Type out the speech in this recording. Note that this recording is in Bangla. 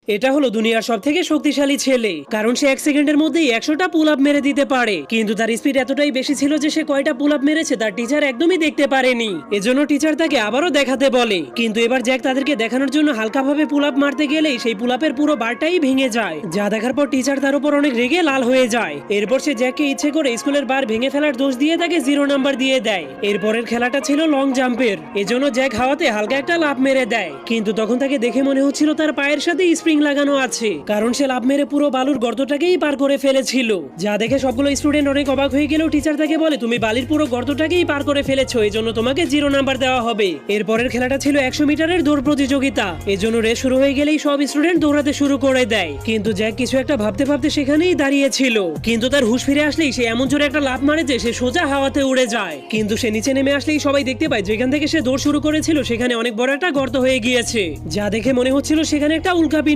এটা হলো দুনিয়ার সবথেকে শক্তিশালী ছেলে, কারণ সে 1 সেকেন্ডের মধ্যেই 100টা পুল আপ মেরে দিতে পারে। কিন্তু তার স্পিড এতটাই বেশি ছিল যে সে কয়টা পুল আপ মেরেছে তার টিচার একদমই দেখতে পারেনি। এজন্য টিচার তাকে আবারও দেখাতে বলে, কিন্তু এবার জ্যাক তাদেরকে দেখানোর জন্য হালকাভাবে পুল আপ মারতে গেলেই সেই পুল আপের পুরো বারটাই ভেঙে যায়, যা দেখার পর টিচার তার উপর অনেক রেগে লাল হয়ে যায়। এরপর সে জ্যাককে ইচ্ছে করে স্কুলের বার ভেঙে ফেলার দোষ দিয়ে তাকে 0 নাম্বার দিয়ে দেয়। এরপরের খেলাটা ছিল লং জাম্পের, এজন্য জ্যাক হাওয়াতে হালকা একটা লাফ মেরে দেয়, কিন্তু তখন তাকে দেখে মনে হচ্ছিল তার পায়ের সাথে স্প্রিং লাগানো আছে, কারণ সে লাফ মেরে পুরো বালুর গর্তটাকেই পার করে ফেলেছিল। যা দেখে সবগুলো স্টুডেন্ট অনেক অবাক হয়ে গেলেও টিচার তাকে বলে, তুমি বালির পুরো গর্তটাকেই পার করে ফেলেছো, এজন্য তোমাকে 0 নাম্বার দেওয়া হবে। এরপরের খেলাটা ছিল 100 মিটারের দৌড় প্রতিযোগিতা, এজন্য রেস শুরু হয়ে গেলেই সব স্টুডেন্ট দৌড়াতে শুরু করে দেয়। কিন্তু জ্যাক কিছু একটা ভাবতে ভাবতে সেখানেই দাঁড়িয়েছিল, কিন্তু তার হুঁশ ফিরে আসলেই সে এমন জোরে একটা লাফ মারে যে সে সোজা হাওয়াতে উড়ে যায়। কিন্তু সে নিচে নেমে আসলেই সবাই দেখতে পায় যেখান থেকে সে দৌড় শুরু করেছিল সেখানে অনেক বড় একটা গর্ত হয়ে গিয়েছে, যা দেখে মনে হচ্ছিল সেখানে একটা উল্কাপিণ্ড